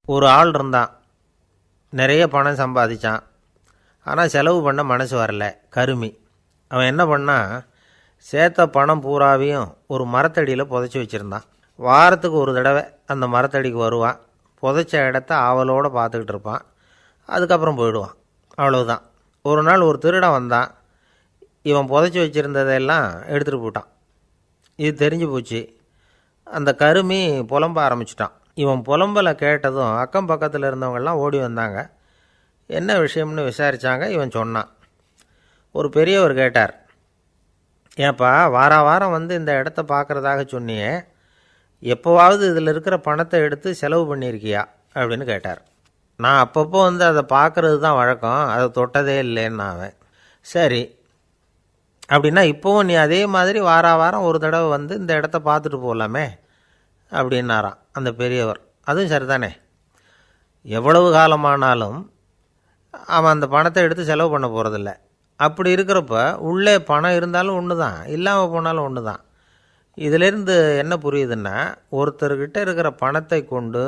ஒரு ஆள் இருந்தான், நிறைய பணம் சம்பாதிச்சான். ஆனால் செலவு பண்ண மனசு வரல, கருமி. அவன் என்ன பண்ணான், சேர்த்த பணம் பூராவையும் ஒரு மரத்தடியில் புதைச்சி வச்சுருந்தான். வாரத்துக்கு ஒரு தடவை அந்த மரத்தடிக்கு வருவான், புதைச்ச இடத்த ஆவலோடு பார்த்துக்கிட்டு இருப்பான். அதுக்கப்புறம் போயிடுவான். அவ்வளவுதான். ஒரு நாள் ஒரு திருடன் வந்தான். இவன் புதைச்சி வச்சுருந்ததெல்லாம் எடுத்துகிட்டு போட்டான். இது தெரிஞ்சு போச்சு. அந்த கருமி புலம்ப ஆரம்பிச்சிட்டான். இவன் புலம்பலை கேட்டதும் அக்கம் பக்கத்தில் இருந்தவங்கெல்லாம் ஓடி வந்தாங்க. என்ன விஷயம்னு விசாரித்தாங்க. இவன் சொன்னான். ஒரு பெரியவர் கேட்டார், ஏப்பா வாரம் வந்து இந்த இடத்த பார்க்குறதாக சொன்னியே, எப்போவாவது இதில் இருக்கிற பணத்தை எடுத்து செலவு பண்ணியிருக்கியா அப்படின்னு கேட்டார். நான் அப்பப்போ வந்து அதை பார்க்குறது தான் வழக்கம், அதை தொட்டதே இல்லைன்னு அவன். சரி, அப்படின்னா இப்போவும் நீ அதே மாதிரி வாரம் ஒரு தடவை வந்து இந்த இடத்த பார்த்துட்டு போகலாமே அப்படின்னாராம் அந்த பெரியவர். அதுவும் சரிதானே, எவ்வளவு காலமானாலும் அவன் அந்த பணத்தை எடுத்து செலவு பண்ண போகிறதில்ல. அப்படி இருக்கிறப்ப உள்ளே பணம் இருந்தாலும் ஒன்று தான், இல்லாமல் போனாலும் ஒன்று தான். இதிலேருந்து என்ன புரியுதுன்னா, ஒருத்தர்கிட்ட இருக்கிற பணத்தை கொண்டு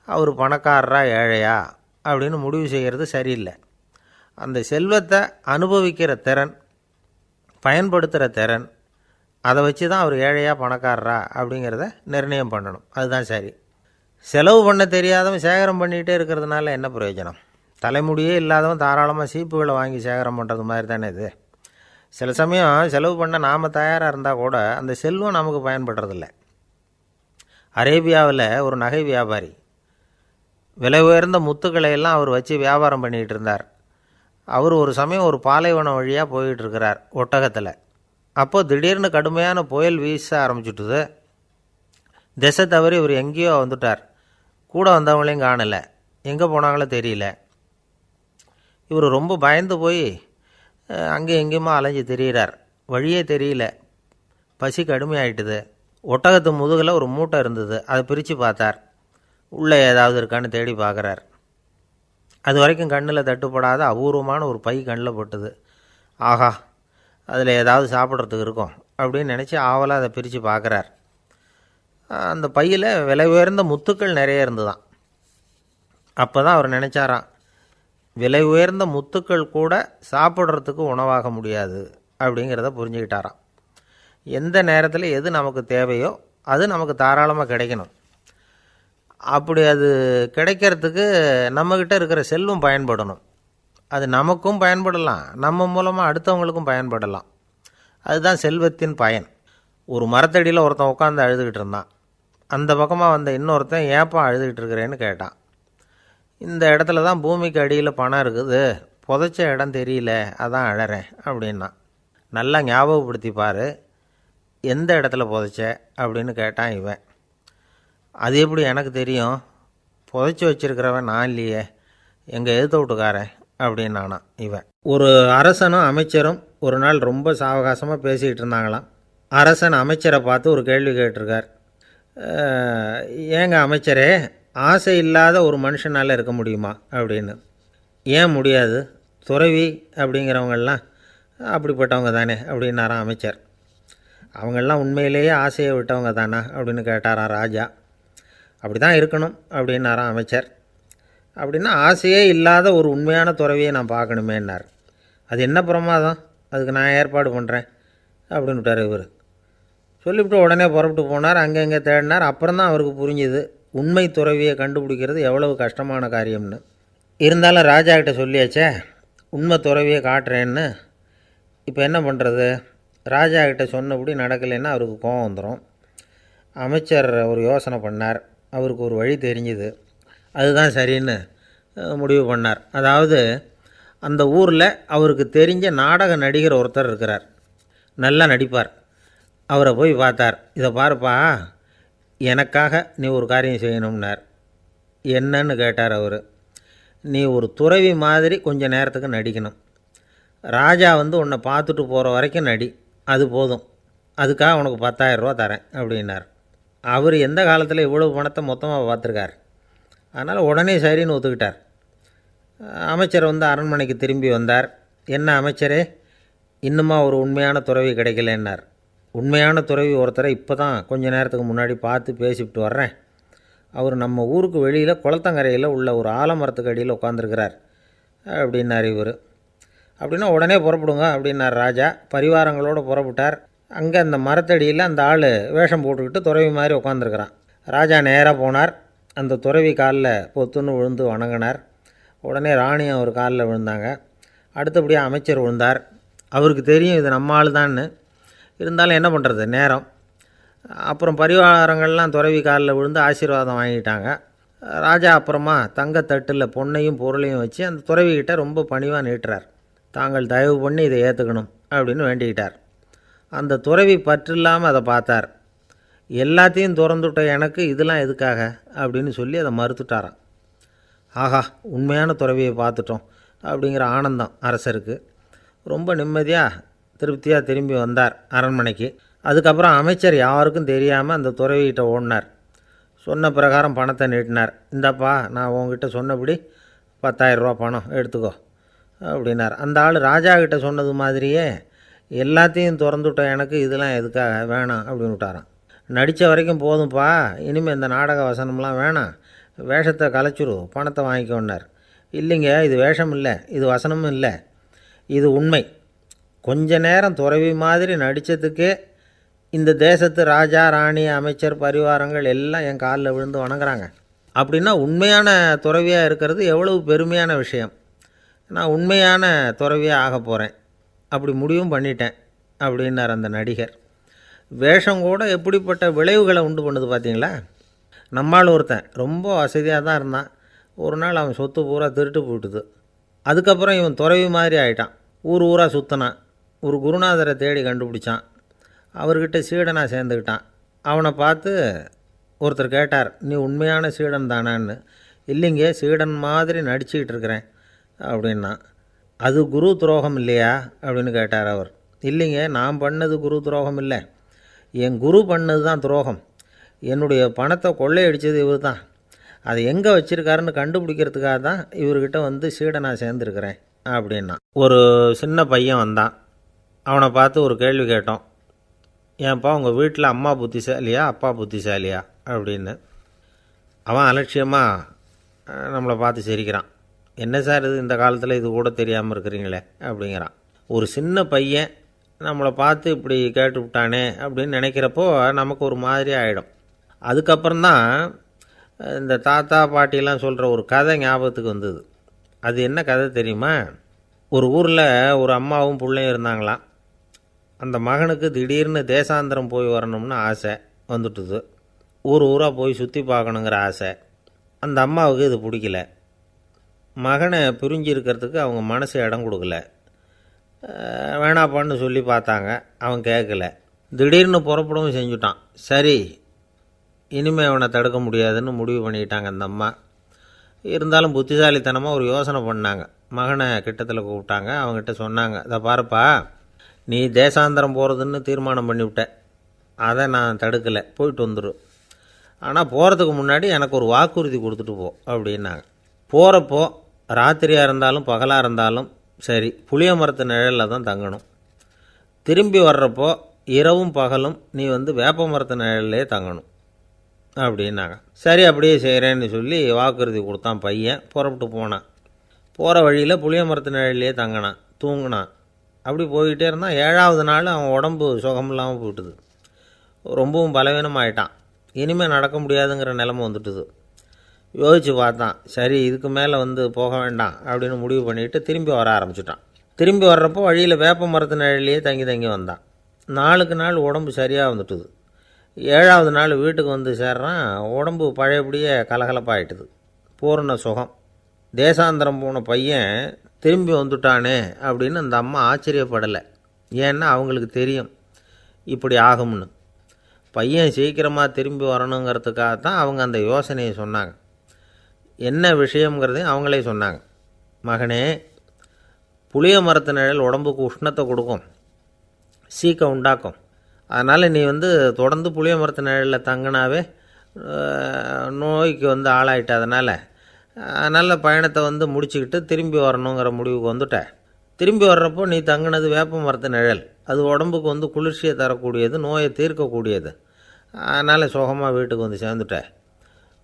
அவர் பணக்காரரா ஏழையா அப்படின்னு முடிவு செய்கிறது சரியில்லை. அந்த செல்வத்தை அனுபவிக்கிற திறன், பயன்படுத்துகிற திறன், அதை வச்சு தான் அவர் ஏழையா பணக்காரரா அப்படிங்கிறத நிர்ணயம் பண்ணணும். அதுதான் சரி. செலவு பண்ண தெரியாதவன் சேகரம் பண்ணிகிட்டே இருக்கிறதுனால என்ன பிரயோஜனம்? தலைமுடியே இல்லாதவன் தாராளமாக சீப்புகளை வாங்கி சேகரம் பண்ணுறது மாதிரி தானே இது. சில சமயம் செலவு பண்ண நாம் தயாராக இருந்தால் கூட அந்த செல்வம் நமக்கு பயன்படுறதில்ல. அரேபியாவில் ஒரு நகை வியாபாரி விலை உயர்ந்த முத்துக்களை எல்லாம் அவர் வச்சு வியாபாரம் பண்ணிகிட்டு இருந்தார். அவர் ஒரு சமயம் ஒரு பாலைவனம் வழியாக போயிட்டுருக்கிறார் ஒட்டகத்தில். அப்போது திடீர்னு கடுமையான புயல் வீச ஆரம்பிச்சுட்டுது. திசை தவறி இவர் எங்கேயோ வந்துட்டார். கூட வந்தவங்களையும் காணலை, எங்கே போனாங்களோ தெரியல. இவர் ரொம்ப பயந்து போய் அங்கே எங்கேயுமா அலைஞ்சு திரியிறார். வழியே தெரியல, பசி கடுமையாயிட்டுது. ஒட்டகத்து முதுகில் ஒரு மூட்டை இருந்தது, அதை பிரித்து பார்த்தார். உள்ளே ஏதாவது இருக்கான்னு தேடி பார்க்குறார். அது வரைக்கும் கண்ணில் தட்டுப்படாத அபூர்வமான ஒரு பை கண்ணில் பட்டுது. ஆஹா, அதில் ஏதாவது சாப்பிட்றதுக்கு இருக்கும் அப்படின்னு நினச்சி ஆவலாக அதை பிரித்து பார்க்குறார். அந்த பையில் விலை உயர்ந்த முத்துக்கள் நிறைய இருந்துதான். அப்போ தான் அவர் நினச்சாராம், விலை உயர்ந்த முத்துக்கள் கூட சாப்பிட்றதுக்கு உணவாக முடியாது அப்படிங்கிறத புரிஞ்சுக்கிட்டாராம். எந்த நேரத்தில் எது நமக்கு தேவையோ அது நமக்கு தாராளமாக கிடைக்கணும். அப்படி அது கிடைக்கிறதுக்கு நம்மக்கிட்ட இருக்கிற செல்வம் பயன்படணும். அது நமக்கும் பயன்படலாம், நம்ம மூலமாக அடுத்தவங்களுக்கும் பயன்படலாம். அதுதான் செல்வத்தின் பயன். ஒரு மரத்தடியில் ஒருத்தன் உட்காந்து அழுதுகிட்டு இருந்தான். அந்த பக்கமாக வந்த இன்னொருத்தன் ஏப்பா அழுதுகிட்டு இருக்கிறேன்னு கேட்டான். இந்த இடத்துல தான் பூமிக்கு அடியில் பணம் இருக்குது, புதைச்ச இடம் தெரியல, அதான் அழறேன் அப்படின்னா. நல்லா ஞாபகப்படுத்தி பாரு, எந்த இடத்துல புதைச்ச அப்படின்னு கேட்டான் இவன். அது எப்படி எனக்கு தெரியும், புதைச்சி வச்சிருக்கிறவன் நான் இல்லையே, எங்கள் எதிர்த்த வீட்டுக்காரன் அப்படின்னானா இவன். ஒரு அரசனும் அமைச்சரும் ஒரு நாள் ரொம்ப சாவகாசமாக பேசிக்கிட்டு இருந்தாங்களாம். அரசன் அமைச்சரை பார்த்து ஒரு கேள்வி கேட்டிருக்கார். ஏங்க அமைச்சரே, ஆசை இல்லாத ஒரு மனுஷனால் இருக்க முடியுமா அப்படின்னு. ஏன் முடியாது, துறவி அப்படிங்கிறவங்கெல்லாம் அப்படிப்பட்டவங்க தானே அப்படின்னாராம் அமைச்சர். அவங்கெல்லாம் உண்மையிலேயே ஆசையை விட்டவங்க தானா அப்படின்னு கேட்டாராம் ராஜா. அப்படி தான் இருக்கணும் அப்படின்னாராம் அமைச்சர். அப்படின்னா ஆசையே இல்லாத ஒரு உண்மையான துறவியை நான் பார்க்கணுமேன்னார். அது என்ன பிரமாதம், அதுக்கு நான் ஏற்பாடு பண்ணுறேன் அப்படின்னு விட்டார் இவர். சொல்லிவிட்டு உடனே புறப்பட்டு போனார். அங்கே தேடினார். அப்புறம் தான் அவருக்கு புரிஞ்சுது உண்மை துறவியை கண்டுபிடிக்கிறது எவ்வளவு கஷ்டமான காரியம்னு. இருந்தாலும் ராஜா கிட்ட சொல்லியாச்சே, உண்மை துறவியை காட்டுறேன்னு. இப்போ என்ன பண்ணுறது? ராஜா கிட்ட சொன்னபடி நடக்கலைன்னா அவருக்கு கோபம் வந்துடும். அமைச்சர் ஒரு யோசனை பண்ணார். அவருக்கு ஒரு வழி தெரிஞ்சுது. அதுதான் சரின்னு முடிவு பண்ணார். அதாவது அந்த ஊரில் அவருக்கு தெரிஞ்ச நாடக நடிகர் ஒருத்தர் இருக்கிறார், நல்லா நடிப்பார். அவரை போய் பார்த்தார். இதை பாருப்பா, எனக்காக நீ ஒரு காரியம் செய்யணும்னார். என்னன்னு கேட்டார் அவர். நீ ஒரு துறவி மாதிரி கொஞ்சம் நேரத்துக்கு நடிக்கணும். ராஜா வந்து உன்னை பார்த்துட்டு போகிற வரைக்கும் நடி, அது போதும். அதுக்காக உனக்கு 10,000 ரூபா தரேன் அப்படின்னார். அவர் எந்த காலத்தில் இவ்வளவு பணத்தை மொத்தமாக பார்த்துருக்கார். அதனால் உடனே சரின்னு ஒத்துக்கிட்டார். அமைச்சர் வந்து அரண்மனைக்கு திரும்பி வந்தார். என்ன அமைச்சரே, இன்னுமா ஒரு உண்மையான துறவி கிடைக்கலன்னார். உண்மையான துறவி ஒருத்தரை இப்போ தான் கொஞ்சம் நேரத்துக்கு முன்னாடி பார்த்து பேசிவிட்டு வர்றேன். அவர் நம்ம ஊருக்கு வெளியில் குளத்தங்கரையில் உள்ள ஒரு ஆலமரத்துக்கு அடியில் உட்காந்துருக்கிறார் அப்படின்னார் இவர். அப்படின்னா உடனே புறப்படுங்க அப்படின்னார் ராஜா. பரிவாரங்களோடு புறப்பட்டார். அங்கே அந்த மரத்தடியில் அந்த ஆள் வேஷம் போட்டுக்கிட்டு துறவி மாதிரி உட்காந்துருக்கிறான். ராஜா நேராக போனார். அந்த துறவி காலில் பொத்துன்னு விழுந்து வணங்கினார். உடனே ராணி அவர் காலில் விழுந்தாங்க. அடுத்தபடியாக அமைச்சர் விழுந்தார். அவருக்கு தெரியும் இது நம்ம ஆள் தான்னு. இருந்தாலும் என்ன பண்ணுறது, நேரம். அப்புறம் பரிவாரங்கள்லாம் துறவி காலில் விழுந்து ஆசீர்வாதம் வாங்கிட்டாங்க. ராஜா அப்புறமா தங்கத்தட்டில் பொன்னையும் பொருளையும் வச்சு அந்த துறவிக்கிட்ட ரொம்ப பணிவாக நீட்டுறார். தாங்கள் தயவு பண்ணி இதை ஏற்றுக்கணும் அப்படின்னு வேண்டிக்கிட்டார். அந்த துறவி பற்றில்லாமல் அதை பார்த்தார். எல்லாத்தையும் திறந்துவிட்ட எனக்கு இதெல்லாம் எதுக்காக அப்படின்னு சொல்லி அதை மறுத்துட்டாராம். ஆஹா, உண்மையான துறவியை பார்த்துட்டோம் அப்படிங்கிற ஆனந்தம் அரசருக்கு. ரொம்ப நிம்மதியாக திருப்தியாக திரும்பி வந்தார் அரண்மனைக்கு. அதுக்கப்புறம் அமைச்சர் யாருக்கும் தெரியாமல் அந்த துறவிகிட்ட ஓடினார். சொன்ன பிரகாரம் பணத்தை நீட்டினார். இந்தாப்பா, நான் உங்ககிட்ட சொன்னபடி 10,000 ரூபா பணம் எடுத்துக்கோ அப்படின்னார். அந்த ஆள் ராஜா கிட்ட சொன்னது மாதிரியே எல்லாத்தையும் திறந்துவிட்ட எனக்கு இதெல்லாம் எதுக்காக வேணாம் அப்படின்னு விட்டாரான். நடித்த வரைக்கும் போதும்ப்பா, இனிமேல் இந்த நாடக வசனம்லாம் வேணாம், வேஷத்தை கலைச்சிரு, பணத்தை வாங்கிக்கோன்னார். இல்லைங்க, இது வேஷம் இல்லை, இது வசனமும் இல்லை, இது உண்மை. கொஞ்ச நேரம் துறவி மாதிரி நடித்ததுக்கே இந்த தேசத்து ராஜா, ராணி, அமைச்சர், பரிவாரங்கள் எல்லாம் என் காலில் விழுந்து வணங்குறாங்க. அப்படின்னா உண்மையான துறவியாக இருக்கிறது எவ்வளவு பெருமையான விஷயம். நான் உண்மையான துறவியாக ஆக போகிறேன், அப்படி முடிவும் பண்ணிட்டேன் அப்படின்னார் அந்த நடிகர். வேஷம் கூட எப்படிப்பட்ட விளைவுகளை உண்டு பண்ணுது பார்த்தீங்களா. நம்மால் ஒருத்தன் ரொம்ப வசதியாக தான் இருந்தான். ஒரு நாள் அவன் சொத்து பூரா திருட்டு போட்டுது. அதுக்கப்புறம் இவன் துறவி மாதிரி ஆகிட்டான். ஊர் ஊராக சுற்றினான். ஒரு குருநாதரை தேடி கண்டுபிடிச்சான். அவர்கிட்ட சீடனாக சேர்ந்துக்கிட்டான். அவனை பார்த்து ஒருத்தர் கேட்டார், நீ உண்மையான சீடன் தானான்னு. இல்லைங்க, சீடன் மாதிரி நடிச்சுக்கிட்டு இருக்கிறேன் அப்படின்னா. அது குரு துரோகம் இல்லையா அப்படின்னு கேட்டார் அவர். இல்லைங்க, நான் பண்ணது குரு துரோகம் இல்லை, என் குரு பண்ணது தான் துரோகம். என்னுடைய பணத்தை கொள்ளையடித்தது இவர் தான். அதை எங்கே வச்சுருக்காருன்னு கண்டுபிடிக்கிறதுக்காக தான் இவர்கிட்ட வந்து சீடனாக சேர்ந்துருக்கிறேன் அப்படின்னா. ஒரு சின்ன பையன் வந்தான். அவனை பார்த்து ஒரு கேள்வி கேட்டோம். ஏன்ப்பா, உங்கள் வீட்டில் அம்மா புத்திசாலியா அப்பா புத்திசாலியா அப்படின்னு. அவன் அலட்சியமாக நம்மளை பார்த்து சிரிக்கிறான். என்ன சார் இது, இந்த காலத்தில் இது கூட தெரியாமல் இருக்கிறீங்களே அப்படிங்கிறான். ஒரு சின்ன பையன் நம்மளை பார்த்து இப்படி கேட்டு விட்டானே அப்படின்னு நினைக்கிறப்போ நமக்கு ஒரு மாதிரி ஆகிடும். அதுக்கப்புறம்தான் இந்த தாத்தா பாட்டிலாம் சொல்கிற ஒரு கதை ஞாபகத்துக்கு வந்தது. அது என்ன கதை தெரியுமா? ஒரு ஊரில் ஒரு அம்மாவும் பிள்ளையும் இருந்தாங்களாம். அந்த மகனுக்கு திடீர்னு தேசாந்திரம் போய் வரணும்னு ஆசை வந்துட்டுது. ஊர் ஊராக போய் சுற்றி பார்க்கணுங்கிற ஆசை. அந்த அம்மாவுக்கு இது பிடிக்கல. மகனை பிரிஞ்சு இருக்கிறதுக்கு அவங்க மனசு இடம் கொடுக்கல. வேணாப்பான்னு சொல்லி பார்த்தாங்க, அவன் கேட்கல. திடீர்னு புறப்படவும் செஞ்சுட்டான். சரி, இனிமேல் அவனை தடுக்க முடியாதுன்னு முடிவு பண்ணிக்கிட்டாங்க அந்த அம்மா. இருந்தாலும் புத்திசாலித்தனமாக ஒரு யோசனை பண்ணாங்க. மகனை கிட்டத்தில் கூப்பிட்டாங்க. அவங்ககிட்ட சொன்னாங்க, இதை பாருப்பா, நீ தேசாந்திரம் போகிறதுன்னு தீர்மானம் பண்ணிவிட்ட, அதை நான் தடுக்கலை, போயிட்டு வந்துடும். ஆனால் போகிறதுக்கு முன்னாடி எனக்கு ஒரு வாக்குறுதி கொடுத்துட்டு போ அப்படின்னாங்க. போகிறப்போ ராத்திரியாக இருந்தாலும் பகலாக இருந்தாலும் சரி, புளிய மரத்து நிழலில் தான் தங்கணும். திரும்பி வர்றப்போ இரவும் பகலும் நீ வந்து வேப்ப மரத்து நிழல்லே தங்கணும் அப்படின்னாங்க. சரி, அப்படியே செய்கிறேன்னு சொல்லி வாக்குறுதி கொடுத்தான் பையன். புறப்பட்டு போனான். போகிற வழியில் புளிய மரத்து நிழல்லே தங்கினான், தூங்கினான். அப்படி போய்கிட்டே இருந்தான். 7வது நாள் அவன் உடம்பு சுகமில்லாமல் போயிட்டுது. ரொம்பவும் பலவீனமாயிட்டான். இனிமேல் நடக்க முடியாதுங்கிற நிலைமை வந்துட்டுது. யோசித்து பார்த்தான். சரி, இதுக்கு மேலே வந்து போக வேண்டாம் அப்படின்னு முடிவு பண்ணிவிட்டு திரும்பி வர ஆரம்பிச்சிட்டான். திரும்பி வர்றப்போ வழியில் வேப்ப மரத்து நிழல்லையே தங்கி தங்கி வந்தான். நாளுக்கு நாள் உடம்பு சரியாக வந்துட்டுது. 7வது நாள் வீட்டுக்கு வந்து சேர்றான். உடம்பு பழையபடியே கலகலப்பாயிட்டுது. பூர்ண சுகம். தேசாந்திரம் போன பையன் திரும்பி வந்துட்டானே அப்படின்னு அந்த அம்மா ஆச்சரியப்படலை. ஏன்னா அவங்களுக்கு தெரியும் இப்படி ஆகும்னு. பையன் சீக்கிரமாக திரும்பி வரணுங்கிறதுக்காக தான் அவங்க அந்த யோசனையை சொன்னாங்க. என்ன விஷயங்கிறதையும் அவங்களே சொன்னாங்க. மகனே, புளிய மரத்து நிழல் உடம்புக்கு உஷ்ணத்தை கொடுக்கும், சீக்கம் உண்டாக்கும். அதனால் நீ வந்து தொடர்ந்து புளிய மரத்து நிழலில் தங்கினாவே நோய்க்கு வந்து ஆளாயிட்டதுனால பயணத்தை வந்து முடிச்சுக்கிட்டு திரும்பி வரணுங்கிற முடிவுக்கு வந்துட்ட. திரும்பி வர்றப்போ நீ தங்கினது வேப்ப மரத்து நிழல். அது உடம்புக்கு வந்து குளிர்ச்சியை தரக்கூடியது, நோயை தீர்க்கக்கூடியது. அதனால் சுகமாக வீட்டுக்கு வந்து சேர்ந்துட்ட.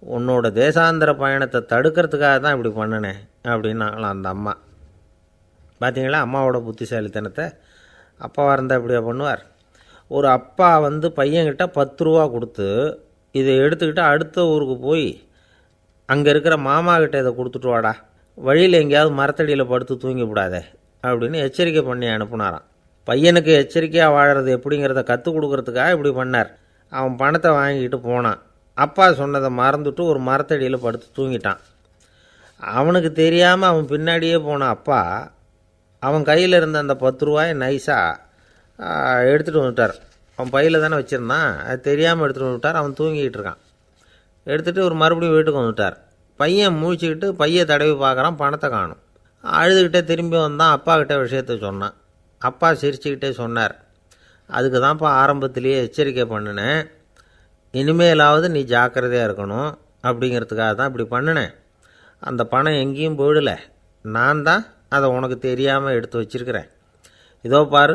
உன்னோட தேசாந்திர பயணத்தை தடுக்கிறதுக்காக தான் இப்படி பண்ணினேன் அப்படின்னாங்களாம் அந்த அம்மா. பார்த்தீங்களா அம்மாவோட புத்திசாலித்தனத்தை? அப்பாவாக இருந்தால் இப்படியா பண்ணுவார்? ஒரு அப்பா வந்து பையன்கிட்ட 10 ரூபா கொடுத்து இதை எடுத்துக்கிட்டு அடுத்த ஊருக்கு போய் அங்கே இருக்கிற மாமா கிட்ட இதை கொடுத்துட்டு வாடா, வழியில் எங்கேயாவது மரத்தடியில் படுத்து தூங்கிவிடாதே அப்படின்னு எச்சரிக்கை பண்ணி அனுப்புனாராம். பையனுக்கு எச்சரிக்கையாக வாழறது எப்படிங்கிறத கற்றுக் கொடுக்கறதுக்காக இப்படி பண்ணார். அவன் பணத்தை வாங்கிக்கிட்டு போனான். அப்பா சொன்னதை மறந்துட்டு ஒரு மரத்தடியில் படுத்து தூங்கிட்டான். அவனுக்கு தெரியாமல் அவன் பின்னாடியே போன அப்பா அவன் கையில் இருந்த அந்த 10 ரூபாயை நைஸாக எடுத்துகிட்டு வந்துட்டார். அவன் பையில் தானே வச்சுருந்தான், அது தெரியாமல் எடுத்துகிட்டு வந்துட்டார். அவன் தூங்கிக்கிட்டு இருக்கான். எடுத்துகிட்டு ஒரு மறுபடியும் வீட்டுக்கு வந்துட்டார். பையன் முழிச்சுக்கிட்டு பையை தடவி பார்க்குறான், பணத்தை காணும். அழுதுகிட்டே திரும்பி வந்தான். அப்பா கிட்ட விஷயத்த சொன்னான். அப்பா சிரிச்சுக்கிட்டே சொன்னார், அதுக்கு தான்ப்பா ஆரம்பத்திலேயே எச்சரிக்கை பண்ணினேன், இனிமேலாவது நீ ஜாக்கிரதையாக இருக்கணும் அப்படிங்கிறதுக்காக தான் இப்படி பண்ணினேன். அந்த பணம் எங்கேயும் போயிடலை, நான் தான் அதை உனக்கு தெரியாமல் எடுத்து வச்சிருக்கிறேன். இதோ பாரு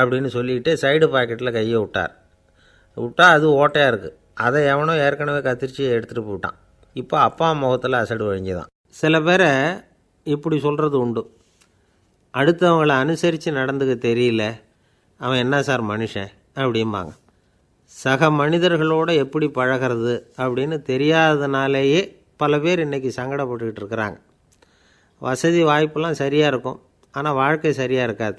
அப்படின்னு சொல்லிட்டு சைடு பாக்கெட்டில் கையை விட்டால் அது ஓட்டையாக இருக்குது. அதை எவனோ ஏற்கனவே கத்திரிச்சு எடுத்துகிட்டு போட்டான். இப்போ அப்பா முகத்தில் அசடு வழிஞ்சுதான். சில பேரை இப்படி சொல்கிறது உண்டு, அடுத்தவங்களை அனுசரித்து நடந்துக்க தெரியல, அவன் என்ன சார் மனுஷன் அப்படிம்பாங்க. சக மனிதர்களோடு எப்படி பழகிறது அப்படின்னு தெரியாததுனாலேயே பல பேர் இன்றைக்கி சங்கடப்பட்டுக்கிட்டு இருக்கிறாங்க. வசதி வாய்ப்பெல்லாம் சரியாக இருக்கும், ஆனால் வாழ்க்கை சரியாக இருக்காது.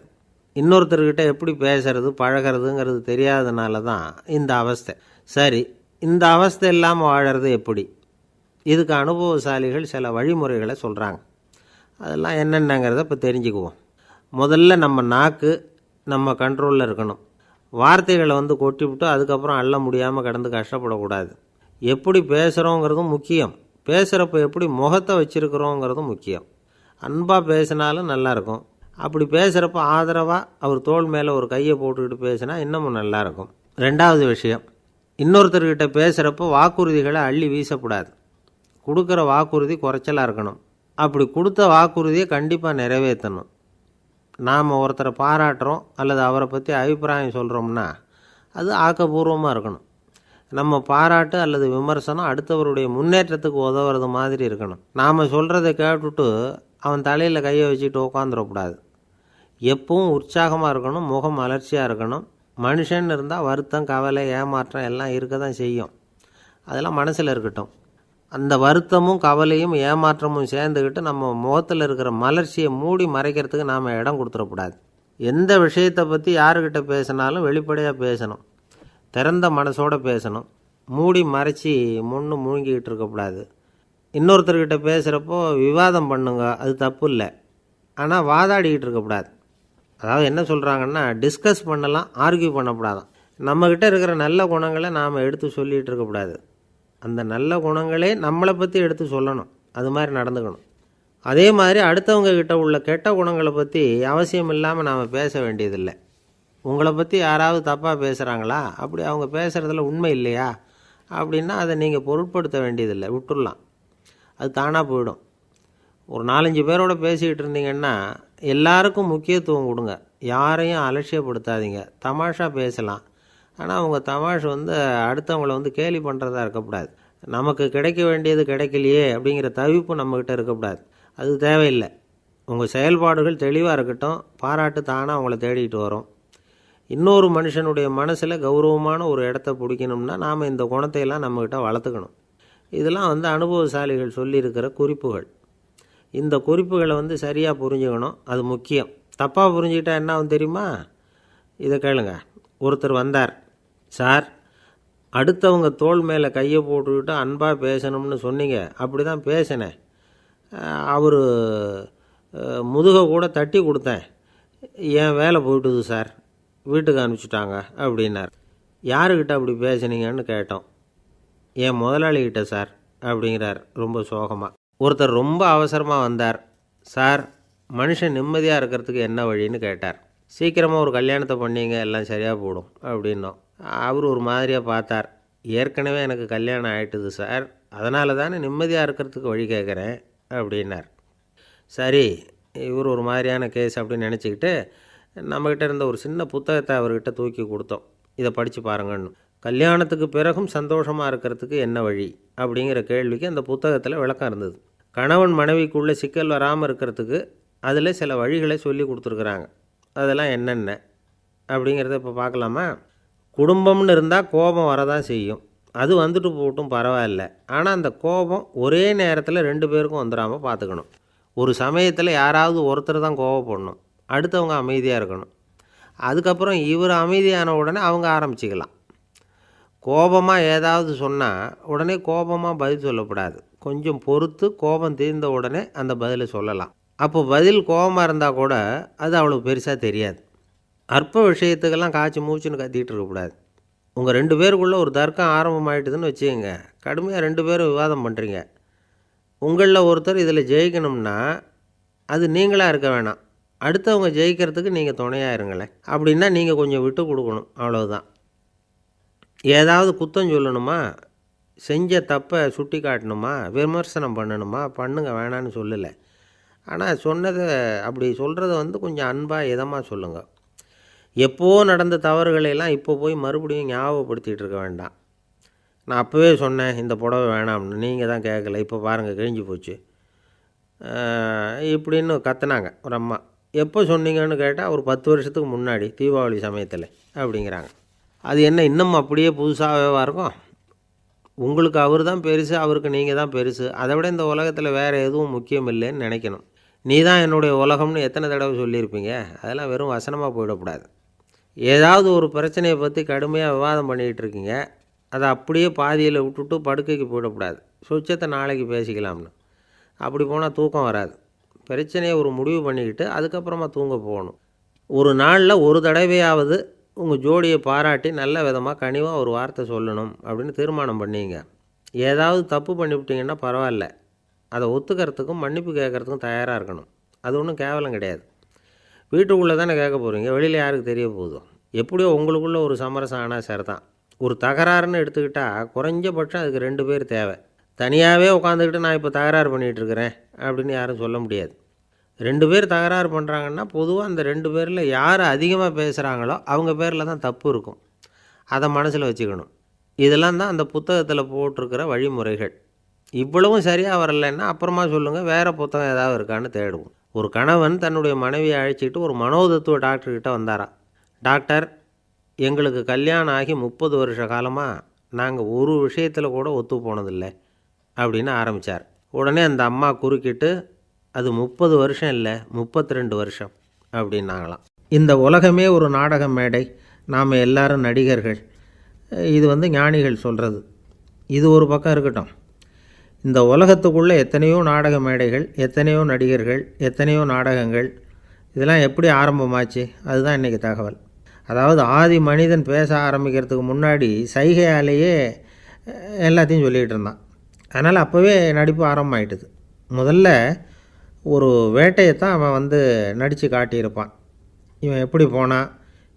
இன்னொருத்தர்கிட்ட எப்படி பேசுறது பழகிறதுங்கிறது தெரியாததுனால தான் இந்த அவஸ்தை. சரி, இந்த அவஸ்தை இல்லாமல் வாழறது எப்படி? இதுக்கு அனுபவசாலிகள் சில வழிமுறைகளை சொல்கிறாங்க. அதெல்லாம் என்னென்னங்கிறத இப்போ தெரிஞ்சுக்குவோம். முதல்ல நம்ம நாக்கு நம்ம கண்ட்ரோலில் இருக்கணும். வார்த்தைகளை வந்து கொட்டிவிட்டு அதுக்கப்புறம் அள்ள முடியாமல் கிடந்து கஷ்டப்படக்கூடாது. எப்படி பேசுகிறோங்கிறதும் முக்கியம், பேசுகிறப்ப எப்படி முகத்தை வச்சுருக்கிறோங்கிறதும் முக்கியம். அன்பாக பேசினாலும் நல்லாயிருக்கும். அப்படி பேசுகிறப்ப ஆதரவாக அவர் தோள் மேலே ஒரு கையை போட்டுக்கிட்டு பேசினா இன்னமும் நல்லாயிருக்கும். ரெண்டாவது விஷயம், இன்னொருத்தர்கிட்ட பேசுகிறப்போ வாக்குறுதிகளை அள்ளி வீசக்கூடாது. கொடுக்குற வாக்குறுதி குறைச்சலாக இருக்கணும். அப்படி கொடுத்த வாக்குறுதியை கண்டிப்பாக நிறைவேற்றணும். நாம் ஒருத்தரை பாராட்டுறோம் அல்லது அவரை பற்றி அபிப்பிராயம் சொல்கிறோம்னா அது ஆக்கப்பூர்வமாக இருக்கணும். நம்ம பாராட்டு அல்லது விமர்சனம் அடுத்தவருடைய முன்னேற்றத்துக்கு உதவுறது மாதிரி இருக்கணும். நாம் சொல்கிறத கேட்டுட்டு அவன் தலையில் கையை வச்சுட்டு உட்காந்துடக்கூடாது. எப்பவும் உற்சாகமாக இருக்கணும், முகம் மலர்ச்சியாக இருக்கணும். மனுஷன் இருந்தால் வருத்தம், கவலை, ஏமாற்றம் எல்லாம் இருக்க தான் செய்யும். அதெல்லாம் மனசில் இருக்கட்டும். அந்த வருத்தமும் கவலையும் ஏமாற்றமும் சேர்ந்துக்கிட்டு நம்ம முகத்தில் இருக்கிற மலர்ச்சியை மூடி மறைக்கிறதுக்கு நாம் இடம் கொடுத்துடக்கூடாது. எந்த விஷயத்தை பற்றி யாருக்கிட்ட பேசினாலும் வெளிப்படையாக பேசணும், திறந்த மனசோடு பேசணும். மூடி மறைச்சி முழுங்கிக்கிட்டு இருக்கக்கூடாது. இன்னொருத்தர்கிட்ட பேசுகிறப்போ விவாதம் பண்ணுங்க, அது தப்பு இல்லை, ஆனால் வாதாடிக்கிட்டு இருக்கக்கூடாது. அதாவது என்ன சொல்கிறாங்கன்னா, டிஸ்கஸ் பண்ணலாம், ஆர்கியூ பண்ணக்கூடாதான். நம்மக்கிட்ட இருக்கிற நல்ல குணங்களை நாம் எடுத்து சொல்லிகிட்டு இருக்கக்கூடாது. அந்த நல்ல குணங்களே நம்மளை பற்றி எடுத்து சொல்லணும், அது மாதிரி நடந்துக்கணும். அதே மாதிரி அடுத்தவங்க கிட்ட உள்ள கெட்ட குணங்களை பற்றி அவசியம் இல்லாமல் நாம் பேச வேண்டியதில்லை. உங்களை பற்றி யாராவது தப்பாக பேசுகிறாங்களா, அப்படி அவங்க பேசுகிறதுல உண்மை இல்லையா அப்படின்னா அதை நீங்கள் பொருட்படுத்த வேண்டியதில்லை, விட்டுடலாம். அது தானாக போயிடும். ஒரு 4-5 பேரோட பேசிக்கிட்டு இருந்தீங்கன்னா எல்லாருக்கும் முக்கியத்துவம் கொடுங்க, யாரையும் அலட்சியப்படுத்தாதீங்க. தமாஷா பேசலாம், ஆனால் அவங்க தமாஷ் வந்து அடுத்தவங்களை வந்து கேலி பண்ணுறதா இருக்கக்கூடாது. நமக்கு கிடைக்க வேண்டியது கிடைக்கலையே அப்படிங்கிற தவிப்பு நம்மக்கிட்ட இருக்கக்கூடாது, அது தேவையில்லை. உங்கள் செயல்பாடுகள் தெளிவாக இருக்கட்டும், பாராட்டு தானாக அவங்கள தேடிட்டு வரும். இன்னொரு மனுஷனுடைய மனசில் கௌரவமான ஒரு இடத்த பிடிக்கணும்னா நாம் இந்த குணத்தையெல்லாம் நம்மக்கிட்ட வளர்த்துக்கணும். இதெல்லாம் வந்து அனுபவசாலிகள் சொல்லியிருக்கிற குறிப்புகள். இந்த குறிப்புகளை வந்து சரியாக புரிஞ்சுக்கணும், அது முக்கியம். தப்பாக புரிஞ்சுக்கிட்டா என்ன ஆகும் தெரியுமா? இதை கேளுங்க. ஒருத்தர் வந்தார், சார் அடுத்தவங்க தோள் மேலே கையை போட்டுக்கிட்டு அன்பாக பேசணும்னு சொன்னீங்க, அப்படி தான் பேசினேன். அவர் முதுகை கூட தட்டி கொடுத்தேன், என் வேலை போயிட்டுது சார், வீட்டுக்கு அனுப்பிச்சிட்டாங்க அப்படின்னார். யாருக்கிட்ட அப்படி பேசுனீங்கன்னு கேட்டோம். என் முதலாளிகிட்ட சார் அப்படிங்கிறார் ரொம்ப சோகமாக. ஒருத்தர் ரொம்ப அவசரமாக வந்தார், சார் மனுஷன் நிம்மதியாக இருக்கிறதுக்கு என்ன வழின்னு கேட்டார். சீக்கிரமாக ஒரு கல்யாணத்தை பண்ணிங்க, எல்லாம் சரியாக போடும் அப்படின்னோம். அவர் ஒரு மாதிரியாக பார்த்தார். ஏற்கனவே எனக்கு கல்யாணம் ஆகிட்டுது சார், அதனால தானே நிம்மதியாக இருக்கிறதுக்கு வழி கேட்குறேன் அப்படின்னார். சரி, இவர் ஒரு மாதிரியான கேஸ் அப்படின்னு நினச்சிக்கிட்டு நம்மக்கிட்ட இருந்த ஒரு சின்ன புத்தகத்தை அவர்கிட்ட தூக்கி கொடுத்தோம். இதை படித்து பாருங்கன்னு. கல்யாணத்துக்கு பிறகும் சந்தோஷமாக இருக்கிறதுக்கு என்ன வழி அப்படிங்கிற கேள்விக்கு அந்த புத்தகத்தில் விளக்கம் இருந்தது. கணவன் மனைவிக்குள்ளே சிக்கல் வராமல் இருக்கிறதுக்கு அதில் சில வழிகளை சொல்லி கொடுத்துருக்குறாங்க. அதெல்லாம் என்னென்ன அப்படிங்கிறத இப்போ பார்க்கலாமா? குடும்பம்னு இருந்தால் கோபம் வரதான் செய்யும். அது வந்துட்டு போகட்டும், பரவாயில்ல. ஆனால் அந்த கோபம் ஒரே நேரத்தில் 2 பேருக்கும் வந்துடாமல் பார்த்துக்கணும். ஒரு சமயத்தில் யாராவது ஒருத்தர் தான் கோபப்படணும், அடுத்தவங்க அமைதியாக இருக்கணும். அதுக்கப்புறம் இவர் அமைதியான உடனே அவங்க ஆரம்பிச்சிக்கலாம். கோபமாக ஏதாவது சொன்னால் உடனே கோபமாக பதில் சொல்லக்கூடாது. கொஞ்சம் பொறுத்து கோபம் தீர்ந்த உடனே அந்த பதிலை சொல்லலாம். அப்போ பதில் கோபமாக இருந்தால் கூட அது அவ்வளோ பெருசாக தெரியாது. அற்ப விஷயத்துக்கெல்லாம் காய்ச்சி மூச்சுன்னு கத்திக்கிட்டு இருக்கக்கூடாது. உங்கள் 2 பேருக்குள்ளே ஒரு தர்க்கம் ஆரம்பமாயிட்டுதுன்னு வச்சுக்கோங்க. கடுமையாக 2 பேரும் விவாதம் பண்ணுறீங்க. உங்களில் ஒருத்தர் இதில் ஜெயிக்கணும்னா அது நீங்களாக இருக்க வேணாம், அடுத்தவங்க ஜெயிக்கிறதுக்கு நீங்கள் துணையாக இருங்களேன். அப்படின்னா நீங்கள் கொஞ்சம் விட்டு கொடுக்கணும், அவ்வளவுதான். ஏதாவது குத்தம் சொல்லணுமா, செஞ்ச தப்பை சுட்டி காட்டணுமா, விமர்சனம் பண்ணணுமா, பண்ணுங்க, வேணான்னு சொல்லலை. ஆனால் சொன்னதை அப்படி சொல்கிறத கொஞ்சம் அன்பாக இதமாக சொல்லுங்கள். எப்போது நடந்த தவறுகளையெல்லாம் இப்போ போய் மறுபடியும் ஞாபகப்படுத்திகிட்டு இருக்க வேண்டாம். நான் அப்போவே சொன்னேன் இந்த புடவை வேணாம்னு, நீங்கள் தான் கேட்கல, இப்போ பாருங்கள் கிழிஞ்சு போச்சு இப்படின்னு கத்துனாங்க ஒரு அம்மா. எப்போ சொன்னீங்கன்னு கேட்டால் ஒரு 10 வருஷத்துக்கு முன்னாடி தீபாவளி சமயத்தில் அப்படிங்கிறாங்க. அது என்ன இன்னும் அப்படியே புதுசாகவே இருக்கும்? உங்களுக்கு அவர் தான் பெருசு, அவருக்கு நீங்கள் தான் பெருசு. அதை விட இந்த உலகத்தில் வேறு எதுவும் முக்கியம் இல்லைன்னு நினைக்கணும். நீ தான் என்னுடைய உலகம்னு எத்தனை தடவை சொல்லியிருப்பீங்க? அதெல்லாம் வெறும் வசனமாக போயிடக்கூடாது. ஏதாவது ஒரு பிரச்சனையை பற்றி கடுமையாக விவாதம் பண்ணிக்கிட்டு இருக்கீங்க, அதை அப்படியே பாதியில் விட்டுட்டு படுக்கைக்கு போயிடக்கூடாது. சொச்சத்தை நாளைக்கு பேசிக்கலாம்னு. அப்படி போனால் தூக்கம் வராது. பிரச்சனையை ஒரு முடிவு பண்ணிக்கிட்டு அதுக்கப்புறமா தூங்க போகணும். ஒரு நாளில் ஒரு தடவையாவது உங்கள் ஜோடியை பாராட்டி நல்ல விதமாக கனிவாக ஒரு வார்த்தை சொல்லணும் அப்படின்னு தீர்மானம் பண்ணிங்க. ஏதாவது தப்பு பண்ணிவிட்டிங்கன்னா பரவாயில்ல, அதை ஒத்துக்கிறதுக்கும் மன்னிப்பு கேட்குறதுக்கும் தயாராக இருக்கணும். அது ஒன்றும் கேவலம் கிடையாது. வீட்டுக்குள்ளே தானே கேட்க போகிறீங்க, வெளியில் யாருக்கு தெரிய போதும்? எப்படியோ உங்களுக்குள்ளே ஒரு சமரசம் ஆனால் சரி தான். ஒரு தகராறுன்னு எடுத்துக்கிட்டால் குறைஞ்சபட்சம் அதுக்கு 2 பேர் தேவை. தனியாகவே உட்காந்துக்கிட்டு நான் இப்போ தகராறு பண்ணிகிட்டு இருக்கிறேன் அப்படின்னு யாரும் சொல்ல முடியாது. 2 பேர் தகராறு பண்ணுறாங்கன்னா பொதுவாக அந்த 2 பேரில் யார் அதிகமாக பேசுகிறாங்களோ அவங்க பேரில் தான் தப்பு இருக்கும். அதை மனசில் வச்சுக்கணும். இதெல்லாம் தான் அந்த புத்தகத்தில் போட்டிருக்கிற வழிமுறைகள். இவ்வளவும் சரியாக வரலைன்னா அப்புறமா சொல்லுங்கள், வேறு புத்தகம் ஏதாவது இருக்கான்னு தேடுவோம். ஒரு கணவன் தன்னுடைய மனைவியை அழைச்சிட்டு ஒரு மனோதத்துவ டாக்டர்கிட்ட வந்தாராம். டாக்டர், எங்களுக்கு கல்யாணம் ஆகி 30 வருஷ காலமாக நாங்கள் ஒரு விஷயத்தில் கூட ஒத்து போனதில்லை அப்படின்னு ஆரம்பித்தார். உடனே அந்த அம்மா குறுக்கிட்டு, அது 30 வருஷம் இல்லை, 32 வருஷம் அப்படின்னாங்களாம். இந்த உலகமே ஒரு நாடக மேடை, நாம் எல்லாரும் நடிகர்கள். இது ஞானிகள் சொல்கிறது. இது ஒரு பக்கம் இருக்கட்டும். இந்த உலகத்துக்குள்ளே எத்தனையோ நாடக மேடைகள், எத்தனையோ நடிகர்கள், எத்தனையோ நாடகங்கள், இதெல்லாம் எப்படி ஆரம்பமாச்சு? அதுதான் இன்றைக்கி தகவல். அதாவது ஆதி மனிதன் பேச ஆரம்பிக்கிறதுக்கு முன்னாடி சைகையாலேயே எல்லாத்தையும் சொல்லிகிட்டு இருந்தான். அதனால் அப்போவே நடிப்பு ஆரம்பமாயிட்டுது. முதல்ல ஒரு வேட்டையைத்தான் அவன் நடித்து காட்டியிருப்பான். இவன் எப்படி போனான்,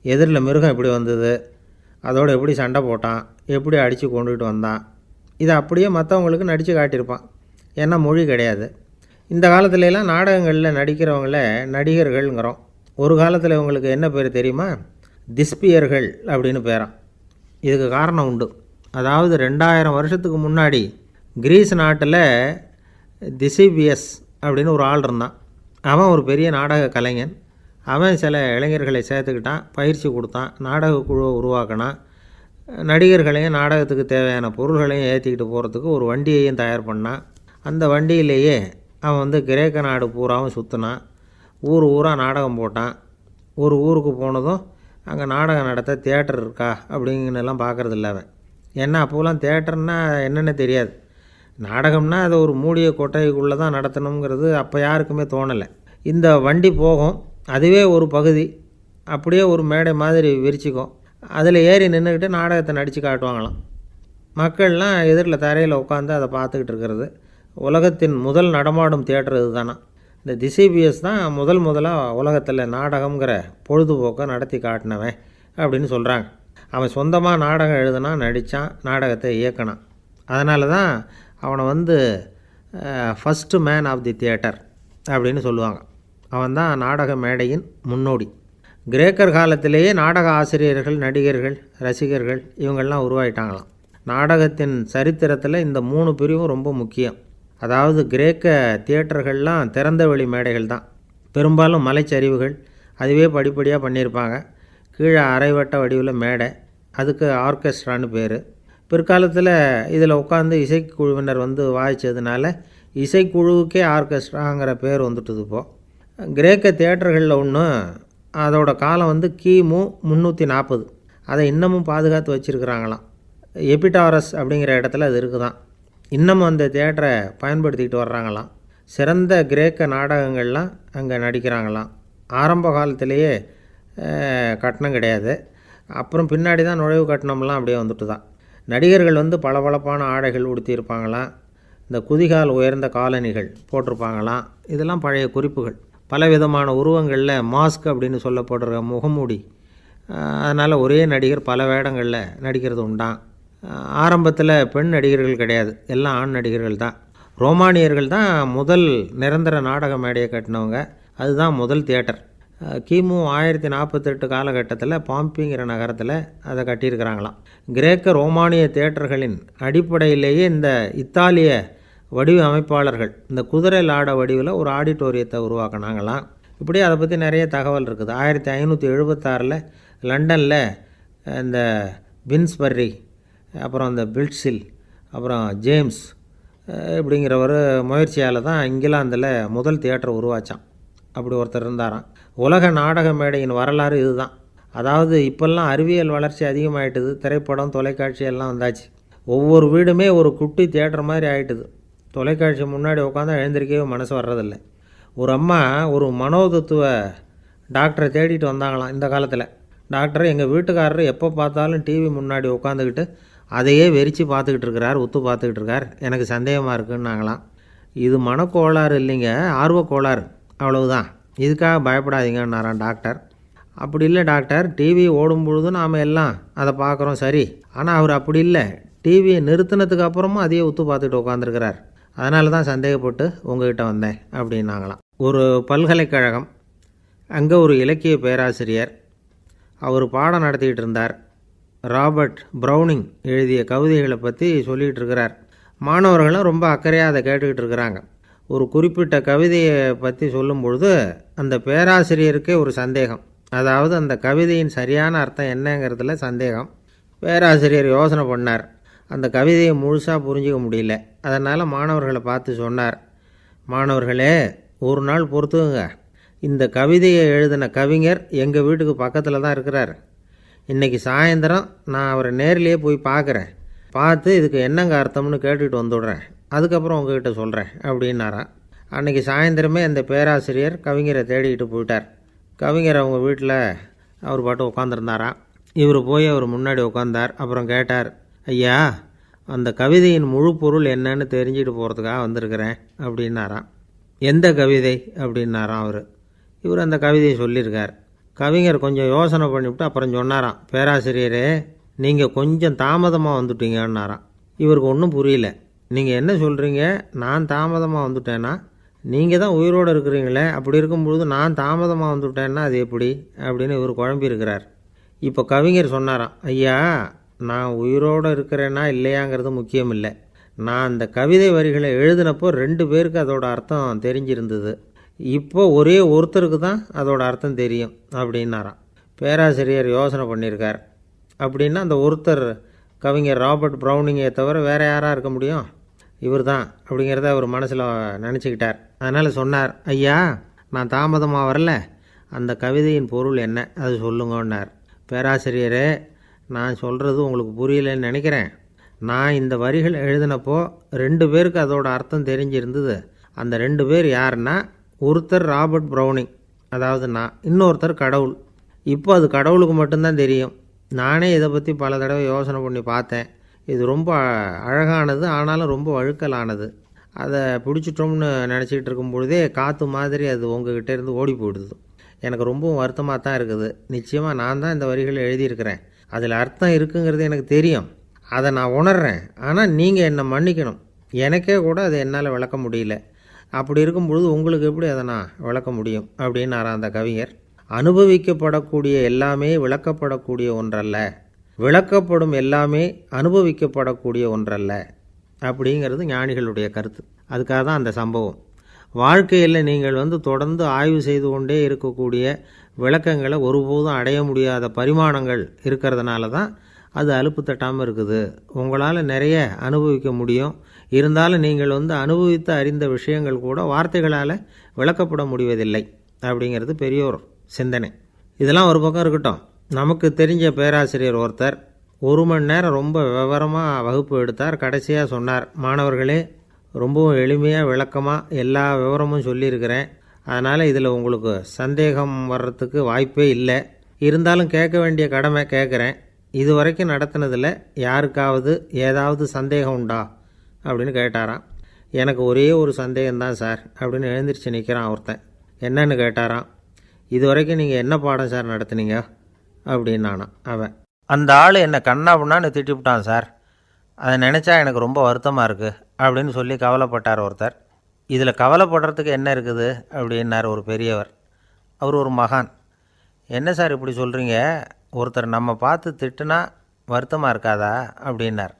எதிரில் மிருகம் எப்படி வந்தது, அதோடு எப்படி சண்டை போட்டான், எப்படி அடித்து கொண்டுகிட்டு வந்தான், இதை அப்படியே மற்றவங்களுக்கு நடித்து காட்டியிருப்பான். ஏன்னா மொழி கிடையாது. இந்த காலத்துலலாம் நாடகங்களில் நடிக்கிறவங்கள நடிகர்கள்ங்கிறோம். ஒரு காலத்தில் இவங்களுக்கு என்ன பேர் தெரியுமா? திஸ்பியர்கள் அப்படின்னு பேரான். இதுக்கு காரணம் உண்டு. அதாவது 2000 வருஷத்துக்கு முன்னாடி கிரீஸ் நாட்டில் திசிபியஸ் அப்படின்னு ஒரு ஆள் இருந்தான். அவன் ஒரு பெரிய நாடக கலைஞன். அவன் சில இளைஞர்களை சேர்த்துக்கிட்டான், பயிற்சி கொடுத்தான், நாடக குழுவை உருவாக்கினான். நடிகர்களையும் நாடகத்துக்கு தேவையான பொருள்களையும் ஏற்றிக்கிட்டு போகிறதுக்கு ஒரு வண்டியையும் தயார் பண்ணான். அந்த வண்டியிலேயே அவன் கிரேக்க நாடு பூராவும் சுற்றினான். ஊர் ஊராக நாடகம் போட்டான். ஒரு ஊருக்கு போனதும் அங்கே நாடகம் நடத்த தியேட்டர் இருக்கா அப்படிங்கன்னெல்லாம் பார்க்குறதில்ல அவன். ஏன்னா அப்போலாம் தியேட்டர்னா என்னென்ன தெரியாது. நாடகம்னா அதை ஒரு மூடிய கொட்டைக்குள்ளே தான் நடத்தணுங்கிறது அப்போ யாருக்குமே தோணலை. இந்த வண்டி போகும், அதுவே ஒரு பகுதி அப்படியே ஒரு மேடை மாதிரி விரிச்சிக்கும். அதில் ஏறி நின்றுக்கிட்டு நாடகத்தை நடித்து காட்டுவாங்களாம். மக்கள்லாம் எதிரில் தரையில் உட்காந்து அதை பார்த்துக்கிட்டு இருக்கிறது. உலகத்தின் முதல் நடமாடும் தியேட்டர் இது தானே. இந்த திசிபியஸ் தான் முதலாக உலகத்தில் நாடகங்கிற பொழுதுபோக்கை நடத்தி காட்டினவன் அப்படின்னு சொல்கிறாங்க. அவன் சொந்தமாக நாடகம் எழுதுனான், நடித்தான், நாடகத்தை இயக்கினான். அதனால தான் அவனை first man of the theatre அப்படின்னு சொல்லுவாங்க. அவன் தான் நாடக மேடையின் முன்னோடி. கிரேக்கர் காலத்திலேயே நாடக ஆசிரியர்கள், நடிகர்கள், ரசிகர்கள் இவங்கெல்லாம் உருவாயிட்டாங்களாம். நாடகத்தின் சரித்திரத்தில் இந்த 3 பிரிவும் ரொம்ப முக்கியம். அதாவது கிரேக்க தியேட்டர்கள்லாம் திறந்த வெளி மேடைகள் தான். பெரும்பாலும் மலைச்சரிவுகள், அதுவே படிப்படியாக பண்ணியிருப்பாங்க. கீழே அரைவட்ட வடிவில் மேடை, அதுக்கு ஆர்கெஸ்ட்ரான்னு பேர். பிற்காலத்தில் இதில் உட்காந்து இசைக்குழுவினர் வாய்ச்சதுனால இசைக்குழுவுக்கே ஆர்கெஸ்ட்ராங்கிற பேர் வந்துட்டுது. இப்போது கிரேக்க தியேட்டர்களில் ஒன்று, அதோட காலம் கிமு 340. அதை இன்னமும் பாதுகாத்து வச்சுருக்கிறாங்களாம். எபிடாரஸ் அப்படிங்கிற இடத்துல அது இருக்குதான். இன்னமும் அந்த தியேட்டரை பயன்படுத்திக்கிட்டு வர்றாங்களாம். சிறந்த கிரேக்க நாடகங்கள்லாம் அங்கே நடிக்கிறாங்களாம். ஆரம்ப காலத்திலேயே கட்டணம் கிடையாது. அப்புறம் பின்னாடி தான் நுழைவு கட்டணம்லாம் அப்படியே வந்துட்டு தான். நடிகர்கள் பளபளப்பான ஆடைகள் உடுத்தியிருப்பாங்களாம். இந்த குதிகால் உயர்ந்த காலணிகள் போட்டிருப்பாங்களாம். இதெல்லாம் பழைய குறிப்புகள். பலவிதமான உருவங்களில் மாஸ்க் அப்படின்னு சொல்லப்படுற முகமூடி. அதனால் ஒரே நடிகர் பல வேடங்களில் நடிக்கிறது உண்டான். ஆரம்பத்தில் பெண் நடிகர்கள் கிடையாது, எல்லாம் ஆண் நடிகர்கள் தான். ரோமானியர்கள் தான் முதல் நிரந்தர நாடக மேடையை கட்டினவங்க. அதுதான் முதல் தியேட்டர். கிமு 1048 காலகட்டத்தில் பாம்பிங்கிற நகரத்தில் அதை கட்டியிருக்கிறாங்களாம். கிரேக்க ரோமானிய தியேட்டர்களின் அடிப்படையிலேயே இந்த இத்தாலிய வடிவ அமைப்பாளர்கள் இந்த குதிரை லாட வடிவில் ஒரு ஆடிட்டோரியத்தை உருவாக்கினாங்களாம். இப்படி அதை பற்றி நிறைய தகவல் இருக்குது. 1576 லண்டனில் இந்த பின்ஸ்பர்ரி, அப்புறம் இந்த பில்ட்ஸில், அப்புறம் ஜேம்ஸ் இப்படிங்கிறவர் முயற்சியால் தான் இங்கிலாந்தில் முதல் தியேட்டர் உருவாச்சான். அப்படி ஒருத்தர் இருந்தாராம். உலக நாடக மேடையின் வரலாறு இதுதான். அதாவது இப்போல்லாம் அறிவியல் வளர்ச்சி அதிகமாகிட்டுது. திரைப்படம், தொலைக்காட்சி எல்லாம் வந்தாச்சு. ஒவ்வொரு வீடுமே ஒரு குட்டி தியேட்டர் மாதிரி ஆகிட்டுது. தொலைக்காட்சி முன்னாடி உட்காந்து எழுந்திருக்கவே மனசு வர்றதில்லை. ஒரு அம்மா ஒரு மனோதத்துவ டாக்டரை தேடிட்டு வந்தாங்களாம் இந்த காலத்தில். டாக்டர், எங்கள் வீட்டுக்காரர் எப்போ பார்த்தாலும் டிவி முன்னாடி உட்காந்துக்கிட்டு அதையே வெறிச்சு பார்த்துக்கிட்டு இருக்கிறார், உத்து பார்த்துக்கிட்டு இருக்கார், எனக்கு சந்தேகமாக இருக்குன்னாங்களாம். இது மனக்கோளாறு இல்லைங்க, ஆர்வக்கோளாறு, அவ்வளவுதான், இதுக்காக பயப்படாதீங்கன்னாரான் டாக்டர். அப்படி இல்லை டாக்டர், டிவி ஓடும் பொழுது நாம் எல்லாம் அதை பார்க்குறோம் சரி, ஆனால் அவர் அப்படி இல்லை, டிவியை நிறுத்தினதுக்கு அப்புறமும் அதையே உத்து பார்த்துக்கிட்டு உட்காந்துருக்கிறார், அதனால தான் சந்தேகப்பட்டு உங்ககிட்ட வந்தேன் அப்படின்னாங்களாம். ஒரு பல்கலைக்கழகம், அங்கே ஒரு இலக்கிய பேராசிரியர், அவர் பாடம் நடத்திக்கிட்டு இருந்தார். ராபர்ட் ப்ரௌனிங் எழுதிய கவிதைகளை பற்றி சொல்லிகிட்டு இருக்கிறார். மாணவர்களும் ரொம்ப அக்கறையாக அதை கேட்டுக்கிட்டு இருக்கிறாங்க. ஒரு குறிப்பிட்ட கவிதையை பற்றி சொல்லும் பொழுது அந்த பேராசிரியருக்கே ஒரு சந்தேகம். அதாவது அந்த கவிதையின் சரியான அர்த்தம் என்னங்கிறதுல சந்தேகம். பேராசிரியர் யோசனை பண்ணார். அந்த கவிதையை முழுசாக புரிஞ்சிக்க முடியல. அதனால் மாணவர்களை பார்த்து சொன்னார், மாணவர்களே, ஒரு நாள் பொறுத்துக்குங்க, இந்த கவிதையை எழுதின கவிஞர் எங்கள் வீட்டுக்கு பக்கத்தில் தான் இருக்கிறார். இன்றைக்கி சாயந்தரம் நான் அவரை நேரிலேயே போய் பார்க்குறேன், பார்த்து இதுக்கு என்னங்க அர்த்தம்னு கேட்டுக்கிட்டு வந்துவிடுறேன், அதுக்கப்புறம் உங்ககிட்ட சொல்கிறேன் அப்படின்னாராம். அன்றைக்கி சாயந்தரமே அந்த பேராசிரியர் கவிஞரை தேடிக்கிட்டு போயிட்டார். கவிஞர் அவங்க வீட்டில் அவர் பாட்டு உட்காந்துருந்தாராம். இவர் போய் அவர் முன்னாடி உட்காந்தார். அப்புறம் கேட்டார், ஐயா, அந்த கவிதையின் முழு பொருள் என்னன்னு தெரிஞ்சுட்டு போகிறதுக்காக வந்திருக்கிறேன் அப்படின்னாராம். எந்த கவிதை அப்படின்னாராம் அவர். இவர் அந்த கவிதையை சொல்லியிருக்கார். கவிஞர் கொஞ்சம் யோசனை பண்ணிவிட்டு அப்புறம் சொன்னாராம், பேராசிரியரே, நீங்கள் கொஞ்சம் தாமதமாக வந்துட்டீங்கன்னாராம். இவருக்கு ஒன்றும் புரியல. நீங்கள் என்ன சொல்கிறீங்க, நான் தாமதமாக வந்துட்டேன்னா? நீங்கள் தான் உயிரோடு இருக்கிறீங்களே, அப்படி இருக்கும்பொழுது நான் தாமதமாக வந்துவிட்டேன்னா அது எப்படி அப்படின்னு இவர் குழம்பியிருக்கிறார். இப்போ கவிஞர் சொன்னாராம், ஐயா, நான் உயிரோடு இருக்கிறேன்னா இல்லையாங்கிறது முக்கியம் இல்லை, நான் அந்த கவிதை வரிகளை எழுதினப்போ 2 பேருக்கு அதோட அர்த்தம் தெரிஞ்சிருந்தது, இப்போ ஒரே ஒருத்தருக்கு தான் அதோட அர்த்தம் தெரியும் அப்படின்னாராம். பேராசிரியர் யோசனை பண்ணியிருக்கார். அப்படின்னா அந்த ஒருத்தர் கவிஞர் ராபர்ட் ப்ரௌனிங்கை தவிர வேறு யாராக இருக்க முடியும்? இவர் தான் அப்படிங்கிறத அவர் மனசில் நினச்சிக்கிட்டார். அதனால் சொன்னார், ஐயா, நான் தாமதமாக வரல, அந்த கவிதையின் பொருள் என்ன அது சொல்லுங்கன்னார். பேராசிரியரே, நான் சொல்கிறது உங்களுக்கு புரியலைன்னு நினைக்கிறேன். நான் இந்த வரிகள் எழுதினப்போ 2 பேருக்கு அதோட அர்த்தம் தெரிஞ்சிருந்தது. அந்த 2 பேர் யாருன்னா, ஒருத்தர் ராபர்ட் ப்ரௌனிங், அதாவது நான், இன்னொருத்தர் கடவுள். இப்போ அது கடவுளுக்கு மட்டும்தான் தெரியும். நானே இதை பற்றி பல தடவை யோசனை பண்ணி பார்த்தேன். இது ரொம்ப அழகானது, ஆனாலும் ரொம்ப வழுக்கலானது. அதை பிடிச்சிட்டோம்னு நினச்சிக்கிட்டு இருக்கும் பொழுதே காற்று மாதிரி அது உங்ககிட்ட இருந்து ஓடி போயிடுது. எனக்கு ரொம்பவும் வருத்தமாக தான் இருக்குது. நிச்சயமாக நான் தான் இந்த வரிகளை எழுதியிருக்கிறேன், அதில் அர்த்தம் இருக்குங்கிறது எனக்கு தெரியும், அதை நான் உணர்கிறேன். ஆனால் நீங்கள் என்னை மன்னிக்கணும், எனக்கே கூட அதை என்னால் விளக்க முடியல. அப்படி இருக்கும்பொழுது உங்களுக்கு எப்படி அதை நான் விளக்க முடியும் அப்படின்னாரா அந்த கவிஞர். அனுபவிக்கப்படக்கூடிய எல்லாமே விளக்கப்படக்கூடிய ஒன்றல்ல, விளக்கப்படும் எல்லாமே அனுபவிக்கப்படக்கூடிய ஒன்றல்ல அப்படிங்கிறது ஞானிகளுடைய கருத்து. அதுக்காக தான் அந்த சம்பவம். வாழ்க்கையில் நீங்கள் தொடர்ந்து ஆய்வு செய்து கொண்டே இருக்கக்கூடிய விளக்கங்களை ஒருபோதும் அடைய முடியாத பரிமாணங்கள் இருக்கிறதுனால தான் அது அலுப்பு தட்டாமல் இருக்குது. உங்களால் நிறைய அனுபவிக்க முடியும், இருந்தாலும் நீங்கள் அனுபவித்து அறிந்த விஷயங்கள் கூட வார்த்தைகளால் விளக்கப்பட முடிவதில்லை அப்படிங்கிறது பெரியோர் சிந்தனை. இதெல்லாம் ஒரு பக்கம் இருக்கட்டும். நமக்கு தெரிஞ்ச பேராசிரியர் ஒருத்தர் 1 மணி நேரம் ரொம்ப விவரமாக வகுப்பு எடுத்தார். கடைசியாக சொன்னார், மாணவர்களே, ரொம்பவும் எளிமையாக விளக்கமாக எல்லா விவரமும் சொல்லியிருக்கிறேன். அதனால் இதில் உங்களுக்கு சந்தேகம் வர்றதுக்கு வாய்ப்பே இல்லை. இருந்தாலும் கேட்க வேண்டிய கடமை கேட்குறேன். இது வரைக்கும் நடத்தினதில் யாருக்காவது ஏதாவது சந்தேகம் உண்டா அப்படின்னு கேட்டாராம். எனக்கு ஒரே ஒரு சந்தேகம்தான் சார் அப்படின்னு எழுந்திரிச்சு நிற்கிறான் ஒருத்தன். என்னன்னு கேட்டாராம். இது வரைக்கும் நீங்கள் என்ன பாடம் சார் நடத்துனீங்க அப்படின்னானான் அவன். அந்த ஆள் என்னை கண்ணாப்புண்ணான்னு திட்டிவிட்டான் சார், அதை நினச்சா எனக்கு ரொம்ப வருத்தமாக இருக்குது அப்படின்னு சொல்லி கவலைப்பட்டார் ஒருத்தர். இதில் கவலைப்படுறதுக்கு என்ன இருக்குது அப்படின்னார் ஒரு பெரியவர். அவர் ஒரு மகான். என்ன சார் இப்படி சொல்கிறீங்க, ஒருத்தர் நம்ம பார்த்து திட்டுனா வருத்தமாக இருக்காதா அப்படின்னார்.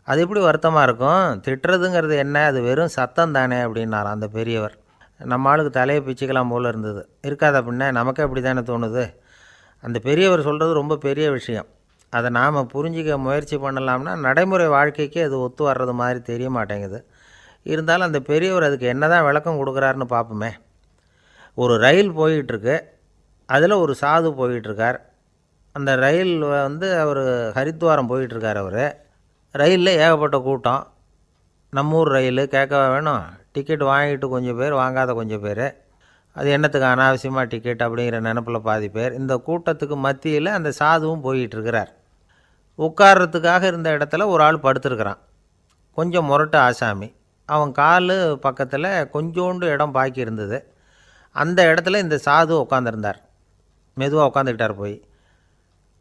அது எப்படி வருத்தமாக இருக்கும், திட்டுறதுங்கிறது என்ன, அது வெறும் சத்தம் தானே அப்படின்னார் அந்த பெரியவர். நம்ம ஆளுக்கு தலையை பிச்சுக்கலாம் போல் இருந்தது. இருக்காத பின்ன, நமக்கே அப்படி தானே தோணுது. அந்த பெரியவர் சொல்கிறது ரொம்ப பெரிய விஷயம். அதை நாம் புரிஞ்சிக்க முயற்சி பண்ணலாம்னா நடைமுறை வாழ்க்கைக்கு அது ஒத்து வர்றது மாதிரி தெரிய மாட்டேங்குது. இருந்தாலும் அந்த பெரியவர் அதுக்கு என்ன தான் விளக்கம் கொடுக்குறாருன்னு பார்ப்போமே. ஒரு ரயில் போயிட்டுருக்கு, அதில் ஒரு சாது போயிட்டுருக்கார். அந்த ரயில் அவர் ஹரித்வாரம் போயிட்டுருக்கார். அவர் ரயிலில் ஏகப்பட்ட கூட்டம். நம்ம ஊர் ரயில் கேட்க வேணும், டிக்கெட் வாங்கிட்டு கொஞ்சம் பேர், வாங்காத கொஞ்சம் பேர். அது என்னத்துக்கு அனாவசியமாக டிக்கெட் அப்படிங்கிற நினப்பில் பாதி பேர். இந்த கூட்டத்துக்கு மத்தியில் அந்த சாதுவும் போயிட்டுருக்கிறார். உட்கார்றதுக்காக இருந்த இடத்துல ஒரு ஆள் படுத்துருக்கிறான். கொஞ்சம் முரட்டு ஆசாமி. அவன் கால் பக்கத்தில் கொஞ்சோண்டு இடம் பாக்கி இருந்தது. அந்த இடத்துல இந்த சாது உட்காந்துருந்தார். மெதுவாக உட்காந்துக்கிட்டார் போய்.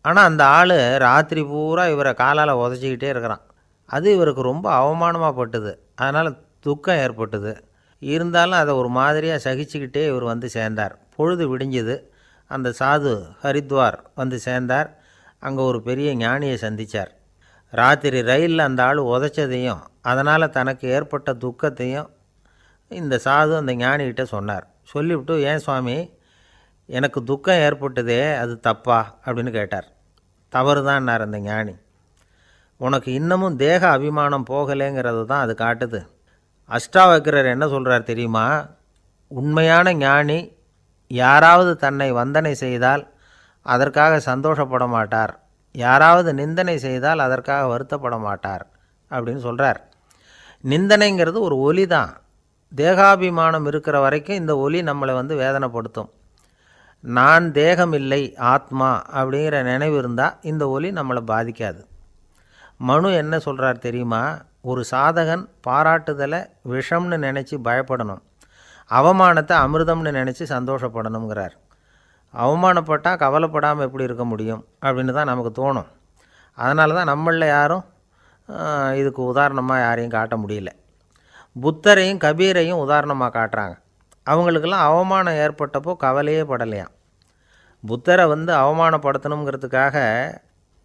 ஆனால் அந்த ஆள் ராத்திரி பூரா இவரை காலால் உதச்சிக்கிட்டே இருக்கிறான். அது இவருக்கு ரொம்ப அவமானமாக பட்டுது. அதனால் துக்கம் ஏற்பட்டுது. இருந்தாலும் அதை ஒரு மாதிரியாக சகிச்சுக்கிட்டே இவர் சேர்ந்தார். பொழுது விடிஞ்சுது. அந்த சாது ஹரித்வார் சேர்ந்தார். அங்கே ஒரு பெரிய ஞானியை சந்தித்தார். ராத்திரி ரயிலில் அந்த ஆள் உதைச்சதையும் அதனால் தனக்கு ஏற்பட்ட துக்கத்தையும் இந்த சாது அந்த ஞானிகிட்ட சொன்னார். சொல்லிவிட்டு, ஏன் சுவாமி, எனக்கு துக்கம் ஏற்பட்டதே அது தப்பா அப்படின்னு கேட்டார். தவறு தான்னார் அந்த ஞானி. உனக்கு இன்னமும் தேக அபிமானம் போகலைங்கிறது தான் அது காட்டுது. அஷ்டாவக்கிரர் என்ன சொல்கிறார் தெரியுமா? உண்மையான ஞானி யாராவது தன்னை வந்தனை செய்தால் அதற்காக சந்தோஷப்பட மாட்டார், யாராவது நிந்தனை செய்தால் அதற்காக வருத்தப்பட மாட்டார் அப்படின்னு சொல்கிறார். நிந்தனைங்கிறது ஒரு ஒலி தான். தேகாபிமானம் இருக்கிற வரைக்கும் இந்த ஒலி நம்மளை வேதனைப்படுத்தும். நான் தேகம் இல்லை, ஆத்மா அப்படிங்கிற நினைவு இருந்தால் இந்த ஒலி நம்மளை பாதிக்காது. மனு என்ன சொல்கிறார் தெரியுமா? ஒரு சாதகன் பாராட்டுதலை விஷம்னு நினச்சி பயப்படணும், அவமானத்தை அமிர்தம்னு நினச்சி சந்தோஷப்படணுங்கிறார். அவமானப்பட்டால் கவலைப்படாமல் எப்படி இருக்க முடியும் அப்படின்னு தான் நமக்கு தோணும். அதனால தான் நம்மளில் யாரும் இதுக்கு உதாரணமாக யாரையும் காட்ட முடியல. புத்தரையும் கபீரையும் உதாரணமாக காட்டுறாங்க. அவங்களுக்கெல்லாம் அவமானம் ஏற்பட்டப்போ கவலையே படலையாம். புத்தரை அவமானப்படுத்தணுங்கிறதுக்காக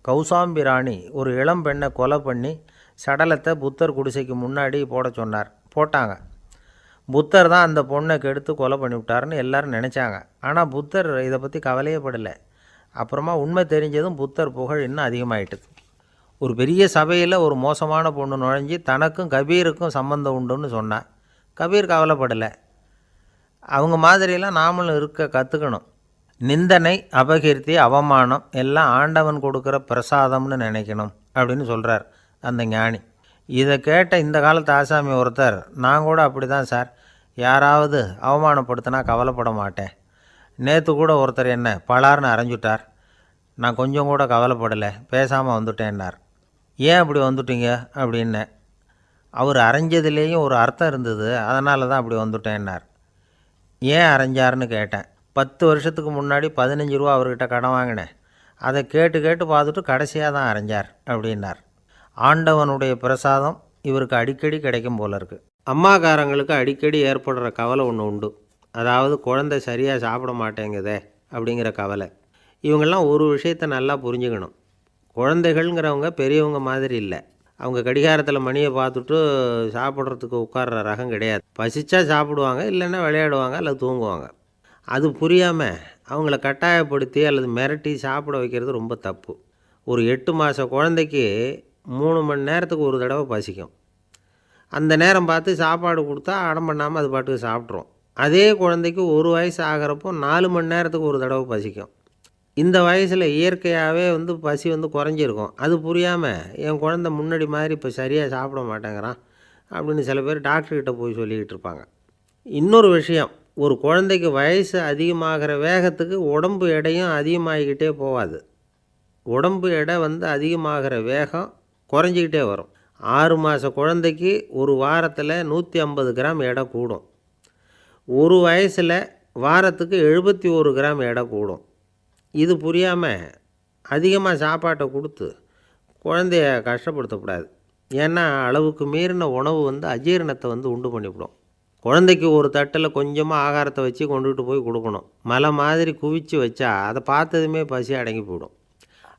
கௌசாம்பி ராணி ஒரு இளம் பெண்ணை கொலை பண்ணி சடலத்தை புத்தர் குடிசைக்கு முன்னாடி போட சொன்னார். போட்டாங்க. புத்தர் தான் அந்த பொண்ணை கெடுத்து கொலை பண்ணிவிட்டார்னு எல்லோரும் நினச்சாங்க. ஆனால் புத்தர் இதை பற்றி கவலையே படலை. அப்புறமா உண்மை தெரிஞ்சதும் புத்தர் புகழ் இன்னும் அதிகமாகிட்டுது. ஒரு பெரிய சபையில் ஒரு மோசமான பொண்ணு நுழைஞ்சி தனக்கும் கபீருக்கும் சம்பந்தம் உண்டுன்னு சொன்னான். கபீர் கவலைப்படலை. அவங்க மாதிரியெல்லாம் நாமளும் இருக்க கற்றுக்கணும். நிந்தனை, அபகீர்த்தி, அவமானம் எல்லாம் ஆண்டவன் கொடுக்குற பிரசாதம்னு நினைக்கணும் அப்படின்னு சொல்கிறார் அந்த ஞானி. இதை கேட்ட இந்த காலத்து ஆசாமி ஒருத்தர், நான் கூட அப்படி தான் சார், யாராவது அவமானப்படுத்தினா கவலைப்பட மாட்டேன். நேற்று கூட ஒருத்தர் என்ன பலார்னு அரைஞ்சுட்டார், நான் கொஞ்சம் கூட கவலைப்படலை, பேசாமல் வந்துட்டேன்னார். ஏன் அப்படி வந்துட்டீங்க அப்படின்னேன். அவர் அரைஞ்சதுலேயும் ஒரு அர்த்தம் இருந்தது, அதனால தான் அப்படி வந்துட்டேன்னார். ஏன் அரைஞ்சார்னு கேட்டேன். 10 வருஷத்துக்கு முன்னாடி 15 ரூபா அவர்கிட்ட கடன் வாங்கினேன், அதை கேட்டு கேட்டு பார்த்துட்டு கடைசியாக தான் அரைஞ்சார் அப்படின்னார். ஆண்டவனுடைய பிரசாதம் இவருக்கு அடிக்கடி கிடைக்கும் போல இருக்குது. அம்மாக்காரங்களுக்கு அடிக்கடி ஏற்படுற கவலை ஒன்று உண்டு. அதாவது குழந்தை சரியாக சாப்பிட மாட்டேங்குதே அப்படிங்கிற கவலை. இவங்கெல்லாம் ஒரு விஷயத்தை நல்லா புரிஞ்சுக்கணும். குழந்தைகள்ங்கிறவங்க பெரியவங்க மாதிரி இல்லை. அவங்க கடிகாரத்தில் மணியை பார்த்துட்டு சாப்பிட்றதுக்கு உட்கார்ற ரகம் கிடையாது. பசிச்சா சாப்பிடுவாங்க, இல்லைன்னா விளையாடுவாங்க அல்லது தூங்குவாங்க. அது புரியாமல் அவங்கள கட்டாயப்படுத்தி அல்லது மிரட்டி சாப்பிட வைக்கிறது ரொம்ப தப்பு. ஒரு 8 மாத குழந்தைக்கு 3 மணி நேரத்துக்கு ஒரு தடவை பசிக்கும். அந்த நேரம் பார்த்து சாப்பாடு கொடுத்தா அடம் பண்ணாமல் அது பாட்டுக்கு சாப்பிட்ரும். அதே குழந்தைக்கு 1 வயசு ஆகிறப்போ 4 மணி நேரத்துக்கு ஒரு தடவை பசிக்கும். இந்த வயசில் இயற்கையாகவே பசி குறைஞ்சிருக்கும். அது புரியாமல் என் குழந்தை முன்னாடி மாதிரி இப்போ சரியாக சாப்பிட மாட்டேங்கிறான் அப்படின்னு சில பேர் டாக்டர்கிட்ட போய் சொல்லிக்கிட்டு இருப்பாங்க. இன்னொரு விஷயம், ஒரு குழந்தைக்கு வயசு அதிகமாகிற வேகத்துக்கு உடம்பு எடையும் அதிகமாகிக்கிட்டே போகாது. உடம்பு எடை அதிகமாகிற வேகம் குறைஞ்சிக்கிட்டே வரும். 6 மாத குழந்தைக்கு ஒரு வாரத்தில் 150 கிராம் எடை கூடும். ஒரு வயசில் வாரத்துக்கு 71 கிராம் எடை கூடும். இது புரியாமல் அதிகமாக சாப்பாட்டை கொடுத்து குழந்தைய கஷ்டப்படுத்தக்கூடாது. ஏன்னா அளவுக்கு மீறின உணவு அஜீரணத்தை உண்டு பண்ணிவிடும். குழந்தைக்கு ஒரு தட்டில் கொஞ்சமாக ஆகாரத்தை வச்சு கொண்டுகிட்டு போய் கொடுக்கணும். மலை மாதிரி குவிச்சு வச்சா அதை பார்த்ததுமே பசி அடங்கி போயிடும்.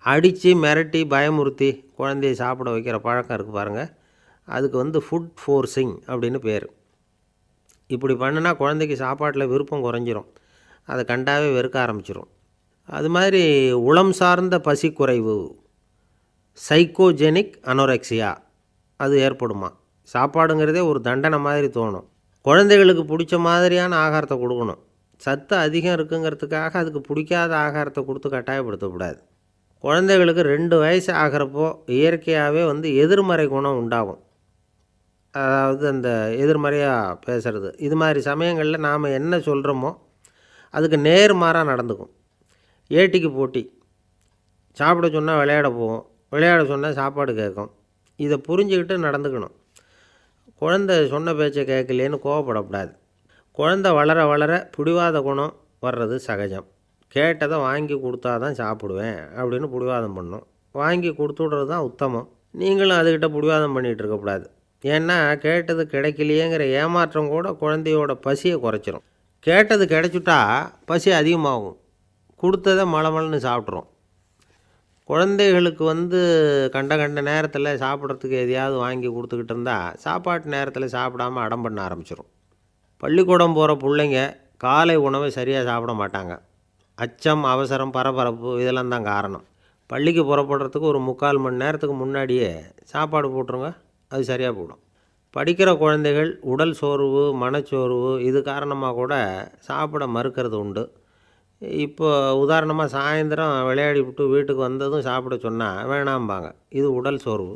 அடித்து மிரட்டி பயமுறுத்தி குழந்தைய சாப்பிட வைக்கிற பழக்கம் இருக்குது பாருங்கள். அதுக்கு ஃபுட் ஃபோர்ஸிங் அப்படின்னு பேர். இப்படி பண்ணுனா குழந்தைக்கு சாப்பாட்டில் விருப்பம் குறைஞ்சிரும். அதை கண்டாவே வெறுக்க ஆரம்பிச்சிடும். அது மாதிரி உளம் சார்ந்த பசி குறைவு, சைக்கோஜெனிக் அனோரெக்சியா, அது ஏற்படுமா. சாப்பாடுங்கிறதே ஒரு தண்டனை மாதிரி தோணும். குழந்தைகளுக்கு பிடிச்ச மாதிரியான ஆகாரத்தை கொடுக்கணும். சத்து அதிகம் இருக்குங்கிறதுக்காக அதுக்கு பிடிக்காத ஆகாரத்தை கொடுத்து கட்டாயப்படுத்தக்கூடாது. குழந்தைகளுக்கு 2 வயசு ஆகிறப்போ இயற்கையாகவே எதிர்மறை குணம் உண்டாகும். அதாவது அந்த எதிர்மறையாக பேசுகிறது. இது மாதிரி சமயங்களில் நாம் என்ன சொல்கிறோமோ அதுக்கு நேர்மாறாக நடந்துக்கும். ஏட்டிக்கு போட்டி. சாப்பிட சொன்னால் விளையாட போகும், விளையாட சொன்னால் சாப்பாடு கேட்கும். இதை புரிஞ்சுக்கிட்டு நடந்துக்கணும். குழந்தை சொன்ன பேச்சை கேட்கலேன்னு கோவப்படக்கூடாது. குழந்தை வளர வளர பிடிவாத குணம் வர்றது சகஜம். கேட்டதை வாங்கி கொடுத்தா தான் சாப்பிடுவேன் அப்படின்னு பிடிவாதம் பண்ணும். வாங்கி கொடுத்துட்றது தான் உத்தமம். நீங்களும் அதுக்கிட்ட பிடிவாதம் பண்ணிகிட்டு இருக்கக்கூடாது. ஏன்னா கேட்டது கிடைக்கலையேங்கிற ஏமாற்றம் கூட குழந்தையோட பசியை குறைச்சிரும். கேட்டது கிடைச்சிட்டா பசி அதிகமாகும். கொடுத்ததை மலமலன்னு சாப்பிட்றோம். குழந்தைகளுக்கு கண்ட கண்ட நேரத்தில் சாப்பிட்றதுக்கு எதையாவது வாங்கி கொடுத்துக்கிட்டு இருந்தால் சாப்பாட்டு நேரத்தில் சாப்பிடாமல் அடம் பண்ண ஆரம்பிச்சிடும். பள்ளிக்கூடம் போகிற பிள்ளைங்க காலை உணவை சரியாக சாப்பிட மாட்டாங்க. அச்சம், அவசரம், பரபரப்பு இதெல்லாம் தான் காரணம். பள்ளிக்கு புறப்படுறதுக்கு ஒரு 3/4 மணி நேரத்துக்கு முன்னாடியே சாப்பாடு போட்டுருங்க, அது சரியாக போடும். படிக்கிற குழந்தைகள் உடல் சோர்வு, மனச்சோர்வு இது காரணமாக கூட சாப்பிட மறுக்கிறது உண்டு. இப்போ உதாரணமாக சாயந்தரம் விளையாடி விட்டு வீட்டுக்கு வந்ததும் சாப்பிட சொன்னால் வேணாம்பாங்க. இது உடல் சோர்வு.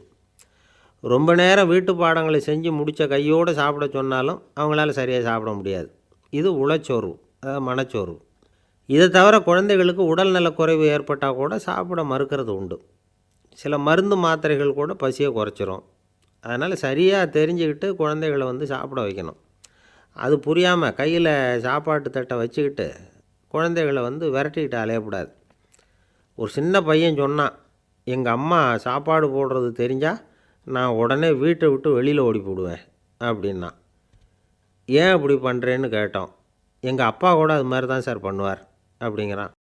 ரொம்ப நேரம் வீட்டு பாடங்களை செஞ்சு முடித்த கையோடு சாப்பிட சொன்னாலும் அவங்களால சரியாக சாப்பிட முடியாது. இது உளச்சோர்வு, அதாவது மனச்சோர்வு. இதை தவிர குழந்தைகளுக்கு உடல்நலக்குறைவு ஏற்பட்டால் கூட சாப்பிட மறுக்கிறது உண்டு. சில மருந்து மாத்திரைகள் கூட பசியை குறைச்சிரும். அதனால் சரியாக தெரிஞ்சுக்கிட்டு குழந்தைகளை சாப்பிட வைக்கணும். அது புரியாமல் கையில் சாப்பாட்டு தட்டை வச்சுக்கிட்டு குழந்தைகளை விரட்டிக்கிட்டு அலையக்கூடாது. ஒரு சின்ன பையன் சொன்னான், எங்கள் அம்மா சாப்பாடு போடுறது தெரிஞ்சால் நான் உடனே வீட்டை விட்டு வெளியில் ஓடி போடுவேன் அப்படின்னா. ஏன் அப்படி பண்ணுறேன்னு கேட்டோம். எங்கள் அப்பா கூட அது மாதிரி தான் சார் பண்ணுவார் அப்படிங்கிறான்.